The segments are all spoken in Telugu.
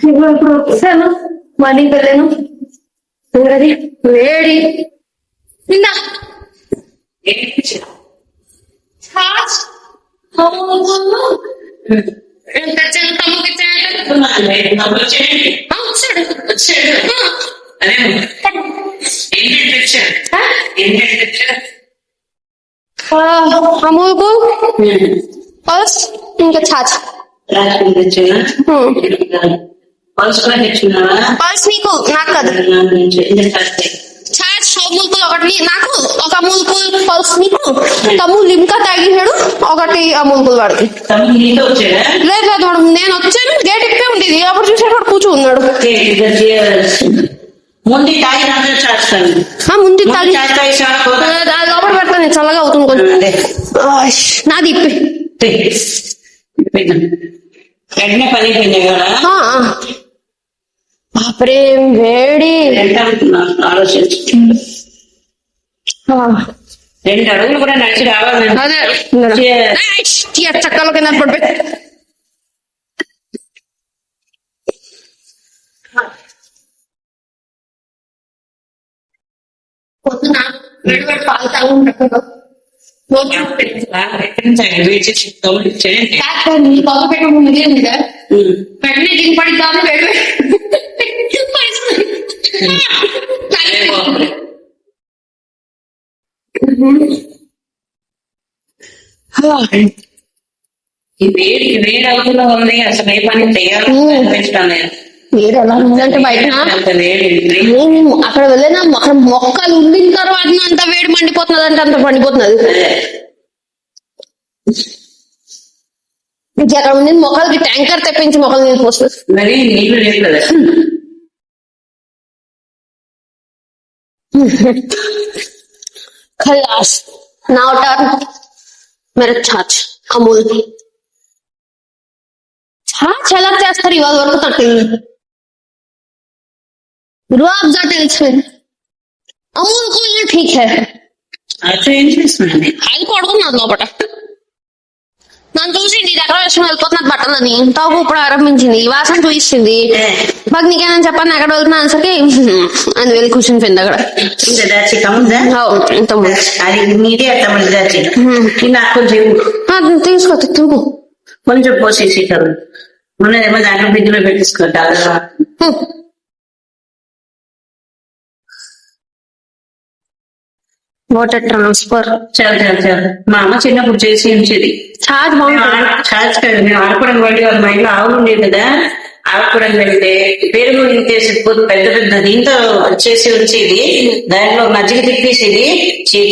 ఇప్పుడు వచ్చాను మళ్ళీ వెళ్ళాను అది వేడి నిన్న అమూల్ కూల్ పల్స్ ఇంకా ఛాచ్ పల్స్ నీకు నాకు కాదు ఛాచ్ అమూల్ కూల్ ఒకటి నాకు ఒక అమూల్ కూల్ పల్స్ నీకు తమ్ము లిమ్కా తాగినాడు ఒకటి అమూల్ కూల్ వాడికి లేదు లేదు వాడు నేను వచ్చాను గేట్ ఇప్పే ఉండేది అప్పుడు చూసాడు వాడు కూర్చో ఉన్నాడు ముందు తాగి ముందు తాగి లోపల పెడతాను చల్లగా అవుతుంది కొంచెం నాది ఇప్పే వెంటనే పని అయిపోయినాయి కదా బాపరే వేడి ఆలోచించు 2 అడుగులు కూడా నడిచి రావాలి చక్కలో కింద పడిపోయి పొద్దున వేడి వేడి పాలు తాగుంటాడు వెంటనే దీని పడి కాదు వేడి ఈ వేడికి వేడి అవుతున్నా ఉంది అసలు ఏ పని చేయాలనిపించడం లేదు వేడి ఎలా ఉందంటే బయట అక్కడ వెళ్ళినా అక్కడ మొక్కలు ఉండిన తర్వాత అంత వేడి మండిపోతున్నది అంటే అంత మండిపోతున్నది అక్కడ ఉంది మొక్కలకి ట్యాంకర్ తెప్పించి మొక్కలు నీళ్ళు పోస్తుంది మరి నీళ్ళు లేదు కదా खलास नाउ टर्न मेरा छाछ अमूल छाछ ఎలా చేస్తారు ఇవాళ వరకు తట్టింది रुआबजा टेल्समेन अमूल को ये ठीक है अच्छा ఏం చేస్తున్నాను అది పడుకున్నది లోపట నన్ను చూసి నీ దగ్గర విషయం వెళ్ళిపోతున్నది బట్టలని తాగు ప్రారంభించింది వాసన చూయిస్తుంది మాకు నీకేమని చెప్పాను ఎక్కడ వెళ్తున్నా సరికి అని వెళ్ళి కూర్చుని అక్కడ ఇంత తీసుకో తిరుగు కొంచెం పోసేసి మొన్నేమో దాంట్లో ఫ్రిడ్జ్ లో పెట్టేసుకో వాటర్ ట్రాన్స్ఫర్ చాలా చాలా చాలా మా అమ్మ చిన్నప్పుడు చేసి ఉంచేది ఛార్జ్ ఛార్జ్ కాదు మేము ఆడుకోవడానికి వెళ్ళి వాళ్ళ మా ఇంట్లో ఆవులు ఉండేది కదా ఆడుకోవడానికి వెళ్తే పెరుగు ఇంకేసి పెద్ద పెద్ద దీంతో వచ్చేసి ఉంచేది దాంట్లో మజ్జిగ తిప్పేసేది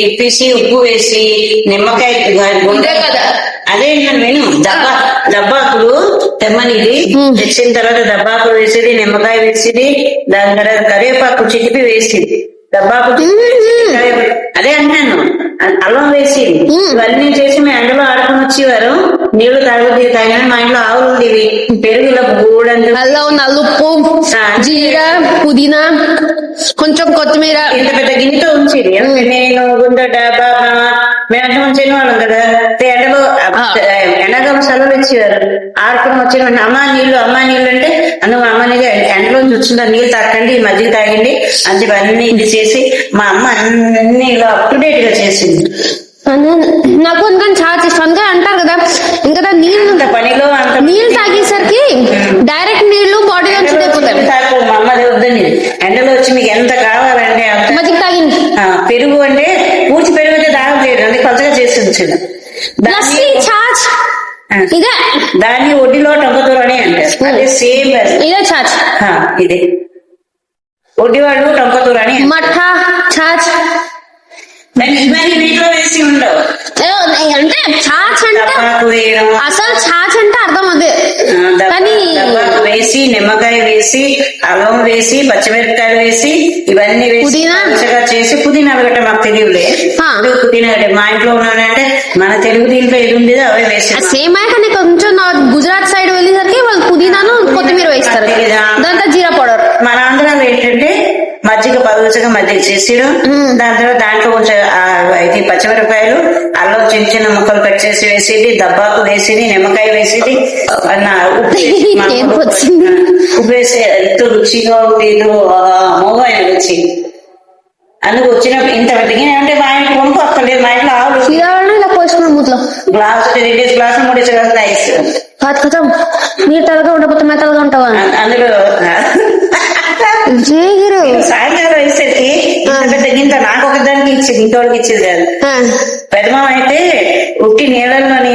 తిప్పేసి ఉప్పు వేసి నిమ్మకాయ కదా అదే నేను దబ్బాకులు తెమ్మనిది తెచ్చిన తర్వాత దబ్బాకులు వేసేది నిమ్మకాయ వేసేది దాని తర్వాత కరివేపాకు చిటిపి వేసేది దబ్బాకు అదే అంటాను అల్లం వేసి ఇవన్నీ చేసి మేము ఎండలో ఆడుకుని వచ్చేవారు నీళ్లు తాగిన మా ఇంట్లో ఆవులు ఉండేవి పెరుగులో బూడందు అల్లం నలుపు జీరా పుదీనా కొంచెం కొత్తిమీర ఇంత పెద్ద గిన్నెతో ఉంచేది నేను గుండె డాబా మేమంతా ఉంచేది వాళ్ళం కదా ఎండలో ఎండాకాలం సెలవులు ఇచ్చేవారు ఆడుకుని వచ్చిన అమ్మా నీళ్లు అంటే అందుకు అమ్మ నీళ్ళు ఎండలో వచ్చిందా నీళ్ళు తాకండి మజ్జిగ తాగండి అని అన్ని ఇది చేసి మా అమ్మ అన్ని అప్ టు డేట్ గా చేసింది నాకు అందుకని చాలా ఇష్టం అంటారు కదా ఇంకా నీళ్ళు పనిలో అంత నీళ్ళు తాగేసరికి డైరెక్ట్ నీళ్లు బాడీ నుంచి అయిపోతాయి మా అమ్మది వద్దని ఎండలో వచ్చి మీకు ఎంత కావాలంటే మజ్జిగ తాగింది పెరుగు అంటే పూర్తి పెరుగు అయితే తాగలేదు అందుకే కొత్తగా చేసి ఉంచింది ఇదే దాన్ని ఒడ్డిలో టొంకతూరు అని అంటారు అదే సేమ్ ఇదే ఛాచ్ ఇదే ఒడ్డివాడు టొంకతూరు అని మఠా ఛాచ్ నీటిలో వేసి ఉండవు అంటే ఛాచ్ అంటే అసలు ఛాచ్ అంటే అర్థం అదే కానీ వేసి నిమ్మకాయ వేసి అల్లం వేసి పచ్చిమిరపకాయలు వేసి ఇవన్నీ వేసి మంచిగా చేసి పుదీనా గట్ట మాకు తెలియలే పుదీనా మా ఇంట్లో ఉన్నానంటే మన తెలుగు దీంట్లో ఏది ఉండేదో అవే వేసి సేమ్ కానీ కొంచెం గుజరాత్ సైడ్ వెళ్ళేసరికి వాళ్ళు పుదీనాను కొత్తిమీర వేస్తారు దాంతో జీరా పౌడర్ మన ఆంధ్రాలో ఏంటంటే మజ్జిగ పలుచగా మధ్య చేసిరు. దాని తర్వాత దాంట్లో కొంచెం ఇది పచ్చిమిరపకాయలు, అల్లం చిన్న చిన్న ముక్కలు కట్ చేసి వేసేది, దబ్బాకు వేసేది, నిమ్మకాయ వేసేది, ఉప్పు వేసి ఎంతో రుచిగా ఉండేది. మోగా రుచి అందుకు వచ్చినప్పుడు ఇంత పెద్దగా అంటే మా ఇంట్లో కొనుక్కో అక్కర్లేదు. మా ఇంట్లో ఆవులు గ్లాస్ 2 గ్లాసులు 3 గ్లాసులు ఐస్ మీరు తలగా ఉండకపోతే మా తలగా ఉంటావా అందులో సాయంకాలం వేసేసి పెద్ద గింత నాకు ఒక దానికి ఇచ్చేది, ఇంకోటికి ఇచ్చేది కాదు. పెద్దమ్మ అయితే ఉట్టి నీళ్ళలోని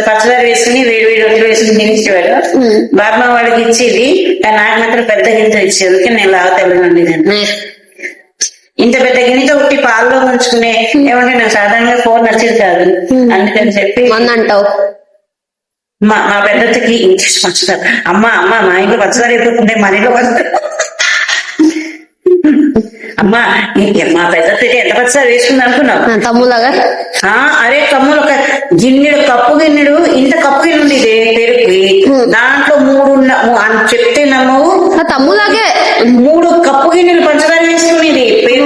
పచ్చదారి వేసుకుని వేడి వేడి రొట్టెలు వేసుకుని తినేసేవాడు. బాబమ్మ వాడికి ఇచ్చేది, కానీ నాకు మాత్రం పెద్ద గింత ఇచ్చేది. నేను లావతెల్లనండి. ఇంత పెద్ద గిన్నెతో ఉట్టి పాలలో ఉంచుకునే ఏమంటే నాకు సాధారణంగా కూర నచ్చేది కాదు. అందుకని చెప్పి అంటావు. మా పెద్దకి పంచుతారు. అమ్మ మా ఇంట్లో పచ్చదారి అయిపోతుంటే మన ఇంట్లో అమ్మా మా పెద్దకి ఎంత పచ్చదారి వేసుకుంది అనుకున్నావు తమ్ములాగా. అరే తమ్ముడు ఒక గిన్నెడు కప్పు గిన్నెడు ఇంత కప్పు గిన్నె ఉంది పెరుగు, దాంట్లో 3 చెప్తే నమ్మవు తమ్ములాగే 3 కప్పు గిన్నెలు పంచదార వేసుకునేది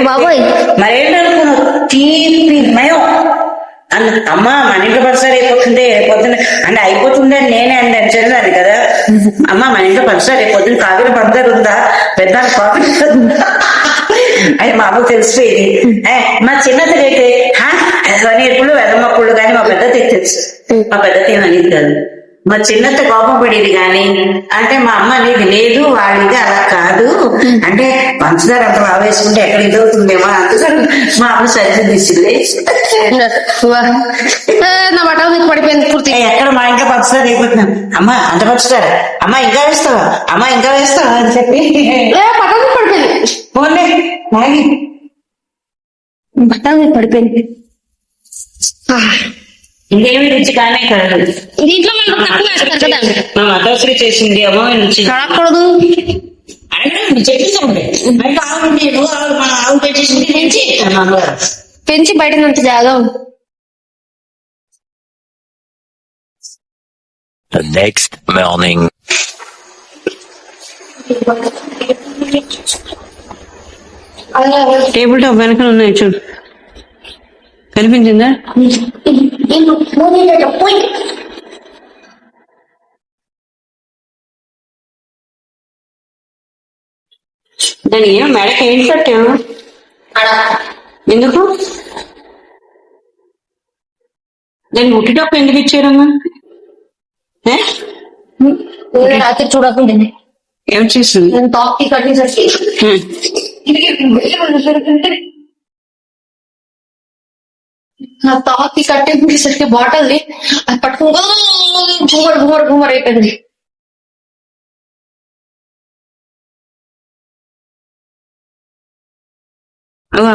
బాబోయ్. మరేంటనుకున్నావు తీపి మయం అమ్మా మన ఇంట్లో పంచదార అయిపోతుంటే పొద్దున అంటే అయిపోతుంది అని నేనే అంటాను కదా. అమ్మా మన ఇంట్లో పంచదార పొద్దున కాగిన పంచదార ఉందా, పెద్ద కాఫీ అది మా అమ్మకు తెలిసిపోయేది. మా చిన్నది అయితే ఎప్పుడు వెదమ్మప్పుడు కానీ మా పెద్దది తెలుసు. మా పెద్దది అనేది కాదు, మా చిన్నత కోపం పడేది. కానీ అంటే మా అమ్మ అనేది లేదు వాడిది అలా కాదు అంటే పంచదార అంత బాగా వేసుకుంటే ఎక్కడ ఇదవుతుందేమో అందుకని మా అమ్మ సరిదిద్దిసింది. నా బట్టలు మీకు పడిపోయింది పూర్తి. ఎక్కడ మా ఇంట్లో పంచదార అయిపోతున్నాను. అమ్మ అంత పంచదార, అమ్మ ఇంకా వేస్తావా, అమ్మ ఇంకా వేస్తావా అని చెప్పి బట్టలు మీకు పడిపోయింది. పోలే లాగి బట్టలు మీకు పడిపోయింది. ఇంకేమి రుచి కానే కాదు. దీంట్లో మా మతశ్రీ చేసింది అమ్మో రుచి కడకూడదు. చెప్పేసాము ఆవులు పెట్టేసింది పెంచి బయటనంత జాగా. The next morning. Table top వెనకాల ఉన్నాయి చూడు, కనిపించిందా? దాని ఏమో మెడకి ఏంటి కట్టాము, ఎందుకు దాన్ని ఉట్టిటప్పు ఎందుకు ఇచ్చారమ్మా? రాత్రి చూడకుండా ఏం చేస్తుంది? నేను టాప్ కట్టేసరికి నా తాకి కట్టేసరికి బాటల్ది అది పట్టుకుని గుమ్మర్ అయిపోయింది.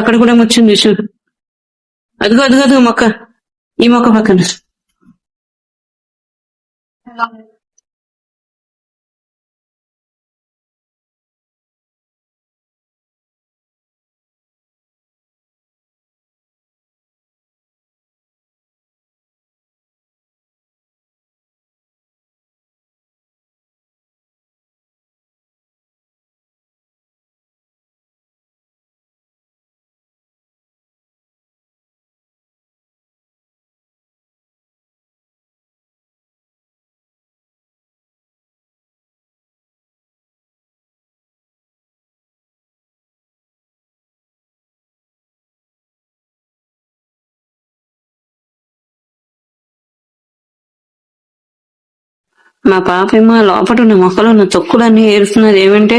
అక్కడ కూడా వచ్చింది చూడు, అదిగో మొక్క, ఈ మొక్క పక్కన. మా పాప ఏమో లోపల ఉన్న మొక్కలు ఉన్న తొక్కులన్నీ ఏరుస్తున్నది. ఏమంటే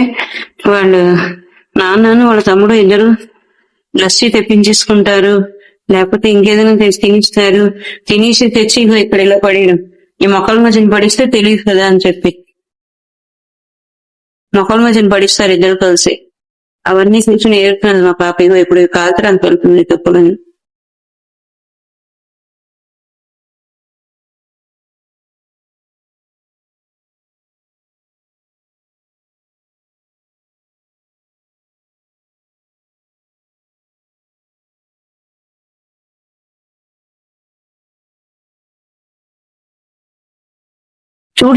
వాళ్ళు నాన్నను వాళ్ళ తమ్ముడు ఇద్దరు లస్సీ తెప్పించేసుకుంటారు, లేకపోతే ఇంకేదైనా తెచ్చి తినిస్తారు. తినేసి తెచ్చి ఇక్కడ ఇలా పడేయడం, ఈ మొక్కల మధ్యన పడిస్తే తెలియదు కదా అని చెప్పి మొక్కల మధ్యన పడిస్తారు ఇద్దరు కలిసి. అవన్నీ కూర్చొని ఏరుతున్నది మా పాప. ఇగో ఇప్పుడు కాల్చడానికి వెళ్తుంది తొక్కులని.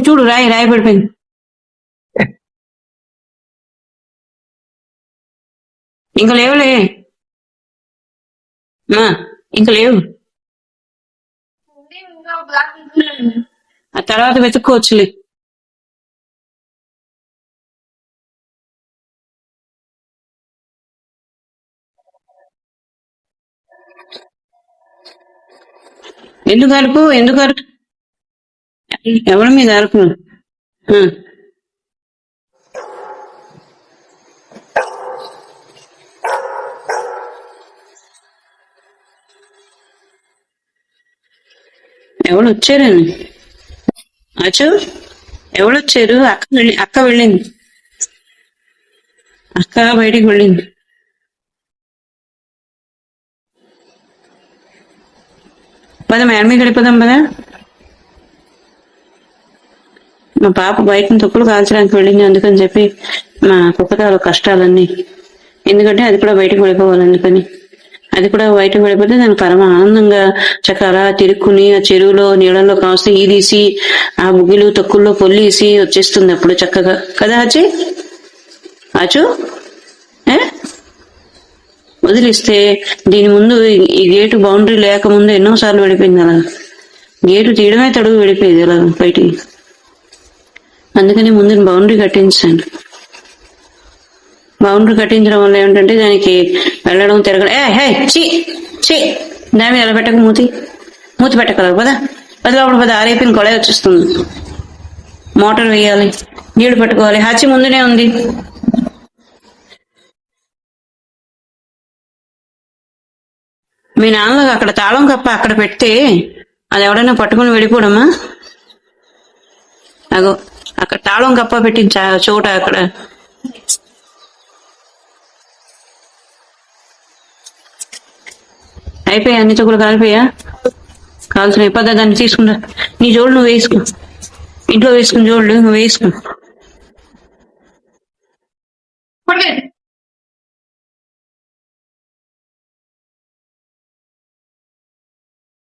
చూడు రాయి పడిపోయింది. ఇంకా లేవులే. ఇంకా లేవు. ఆ తర్వాత వెతుక్కోవచ్చులే. ఎందుకు అరుపు? ఎవరి మీద అరుపు? ఆ. ఎవరు వచ్చారని? అచ్చు, ఎవరు వచ్చారు? అక్క వెళ్ళింది. అక్క బయటికి వెళ్ళింది. పద మేడ మీద గడిపోదాం పదా. మా పాప బయట తొక్కులు కాల్చడానికి వెళ్ళింది, అందుకని చెప్పి మా కుక్కతాల కష్టాలన్నీ. ఎందుకంటే అది కూడా బయటకు వెళ్ళిపోవాలి, అందుకని. అది కూడా బయటకు వెళ్ళిపోతే దానికి పరమ ఆనందంగా చక్కగా తిరుక్కుని ఆ చెరువులో నీళ్ళలో కాస్త ఈదీసి ఆ ముగ్గులు తొక్కుల్లో పొల్లేసి వచ్చేస్తుంది అప్పుడు చక్కగా. కదా ఆచి? ఆచు వదిలిస్తే దీని ముందు ఈ గేటు బౌండరీ లేకముందు ఎన్నోసార్లు వెళ్ళిపోయింది అలా. గేటు తీయడమే తడుగు వెళ్ళిపోయేది అలా బయటికి. అందుకని ముందు బౌండరీ కట్టించాను. బౌండరీ కట్టించడం వల్ల ఏమిటంటే దానికి వెళ్ళడం తిరగడం. దాని ఎలా పెట్టక మూతి పెట్టగలరు కదా. పదిలోపల 10 ఆరైపోయిన కొడే వచ్చేస్తుంది. మోటార్ వేయాలి, నీళ్లు పట్టుకోవాలి. హాచి ముందునే ఉంది. మీ నాన్న అక్కడ తాళం కప్ప అక్కడ పెడితే అది ఎవడైనా పట్టుకుని వెళ్ళిపోవడమా? అగో అక్కడ తాళం కప్ప పెట్టిన చోట అక్కడ. అయిపోయా? అన్ని తొక్కులు కాలిపోయా? కాల్సిన పద దాన్ని తీసుకున్నా. నీ జోళ్ళు నువ్వు వేసుకో, ఇంట్లో వేసుకుని జోళ్ళు నువ్వు వేసుకో.